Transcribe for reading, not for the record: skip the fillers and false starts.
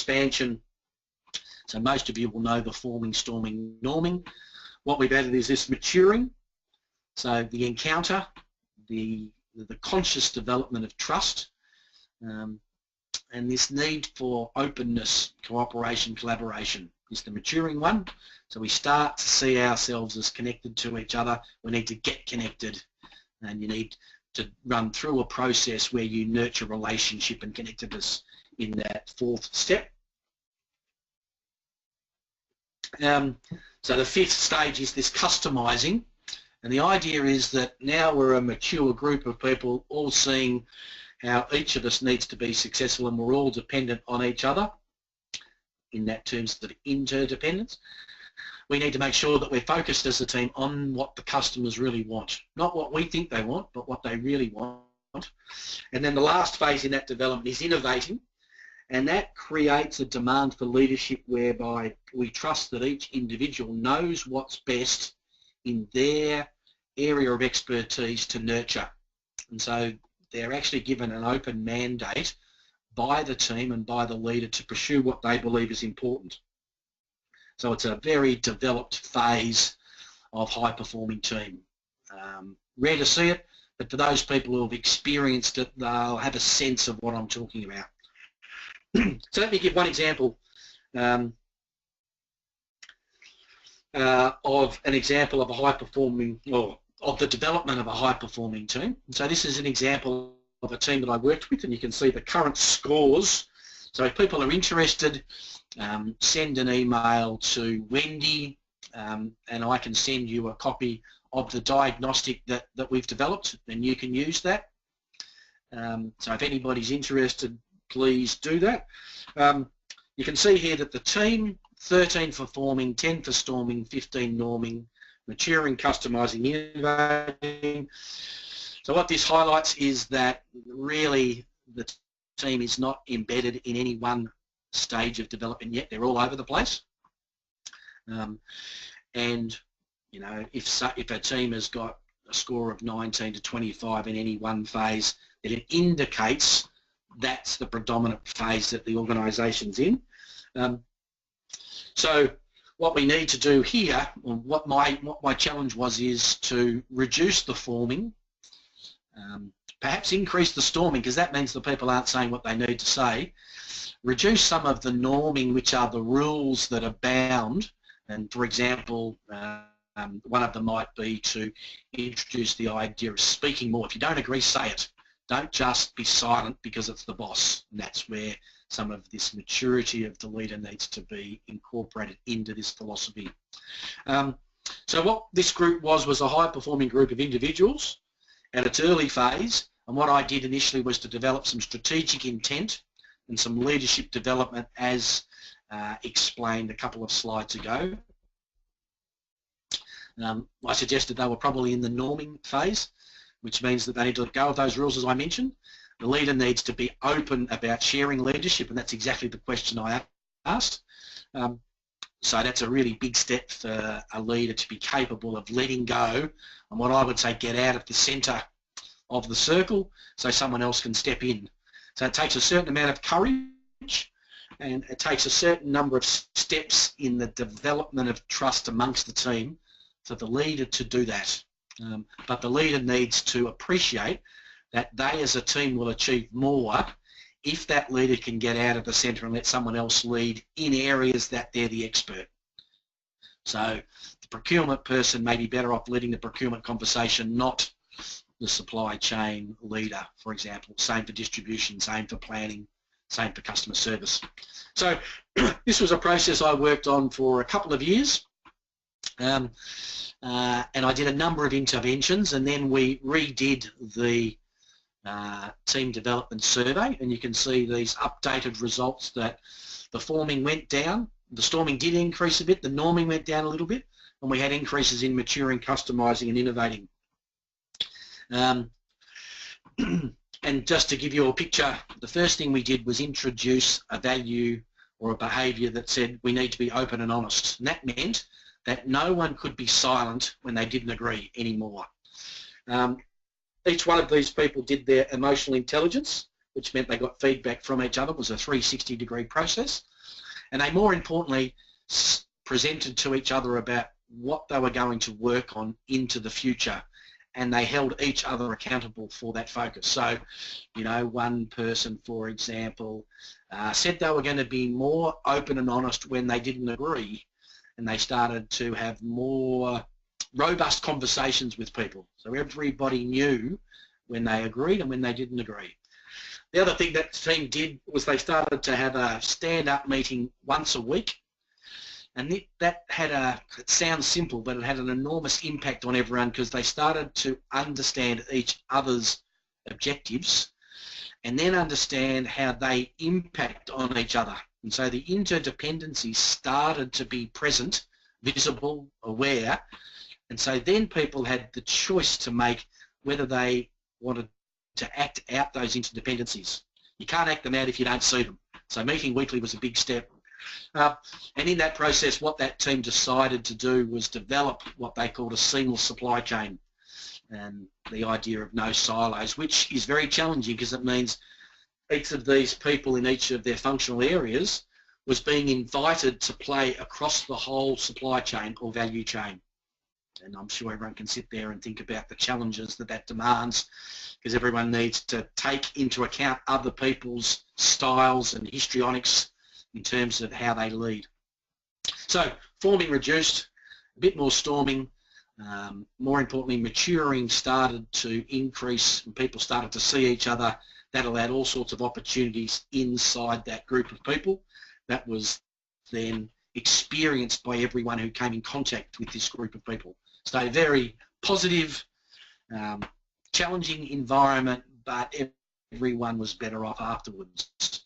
expansion. So most of you will know the forming, storming, norming. What we've added is this maturing. So the encounter, the conscious development of trust, and this need for openness, cooperation, collaboration is the maturing one. So we start to see ourselves as connected to each other. We need to get connected, and you need to run through a process where you nurture relationship and connectedness in that fourth step. So the fifth stage is this customizing, and the idea is that now we're a mature group of people all seeing how each of us needs to be successful, and we're all dependent on each other in that terms of interdependence. We need to make sure that we're focused as a team on what the customers really want, not what we think they want, but what they really want. And then the last phase in that development is innovating, and that creates a demand for leadership whereby we trust that each individual knows what's best in their area of expertise to nurture. And so they're actually given an open mandate by the team and by the leader to pursue what they believe is important. So it's a very developed phase of high-performing team. Rare to see it, but for those people who have experienced it, they'll have a sense of what I'm talking about. So let me give one example of an example of a high-performing, or of the development of a high-performing team. So this is an example of a team that I worked with, and you can see the current scores. So if people are interested, send an email to Wendy, and I can send you a copy of the diagnostic that we've developed, and you can use that. So if anybody's interested, please do that. You can see here that the team, 13 for forming, 10 for storming, 15 norming, maturing, customising, innovating. So what this highlights is that really the team is not embedded in any one stage of development yet. They're all over the place. And you know, if a team has got a score of 19 to 25 in any one phase, then it indicates that's the predominant phase that the organisation's in. So what we need to do here, or what my challenge was, is to reduce the forming, perhaps increase the storming, because that means the people aren't saying what they need to say, reduce some of the norming, which are the rules that are bound, and for example, one of them might be to introduce the idea of speaking more. If you don't agree, say it. Don't just be silent because it's the boss. And that's where some of this maturity of the leader needs to be incorporated into this philosophy. So what this group was a high-performing group of individuals at its early phase, and what I did initially was to develop some strategic intent and some leadership development as explained a couple of slides ago. I suggested they were probably in the norming phase, which means that they need to let go of those rules as I mentioned. The leader needs to be open about sharing leadership, and that's exactly the question I asked. So that's a really big step for a leader to be capable of letting go, and what I would say, get out of the centre of the circle so someone else can step in. So it takes a certain amount of courage, and it takes a certain number of steps in the development of trust amongst the team for the leader to do that. But the leader needs to appreciate that they as a team will achieve more if that leader can get out of the centre and let someone else lead in areas that they're the expert. So the procurement person may be better off leading the procurement conversation, not the supply chain leader, for example. Same for distribution, same for planning, same for customer service. So this was a process I worked on for a couple of years. And I did a number of interventions, and then we redid the team development survey, and you can see these updated results that the forming went down, the storming did increase a bit, the norming went down a little bit, and we had increases in maturing, customising and innovating. And just to give you a picture, the first thing we did was introduce a value or a behaviour that said we need to be open and honest, and that meant that no one could be silent when they didn't agree anymore. Each one of these people did their emotional intelligence, which meant they got feedback from each other. It was a 360-degree process. And they, more importantly, presented to each other about what they were going to work on into the future, and they held each other accountable for that focus. So, you know, one person, for example, said they were going to be more open and honest when they didn't agree, and they started to have more robust conversations with people. So everybody knew when they agreed and when they didn't agree. The other thing that team did was they started to have a stand-up meeting once a week, and that had it sounds simple, but it had an enormous impact on everyone because they started to understand each other's objectives and then understand how they impact on each other. And so the interdependencies started to be present, visible, aware, and so then people had the choice to make whether they wanted to act out those interdependencies. You can't act them out if you don't see them. So meeting weekly was a big step. And in that process, what that team decided to do was develop what they called a seamless supply chain, and the idea of no silos, which is very challenging because it means each of these people in each of their functional areas was being invited to play across the whole supply chain or value chain. And I'm sure everyone can sit there and think about the challenges that that demands, because everyone needs to take into account other people's styles and histrionics in terms of how they lead. So forming reduced, a bit more storming, more importantly maturing started to increase, and people started to see each other. That allowed all sorts of opportunities inside that group of people. That was then experienced by everyone who came in contact with this group of people. So a very positive, challenging environment, but everyone was better off afterwards.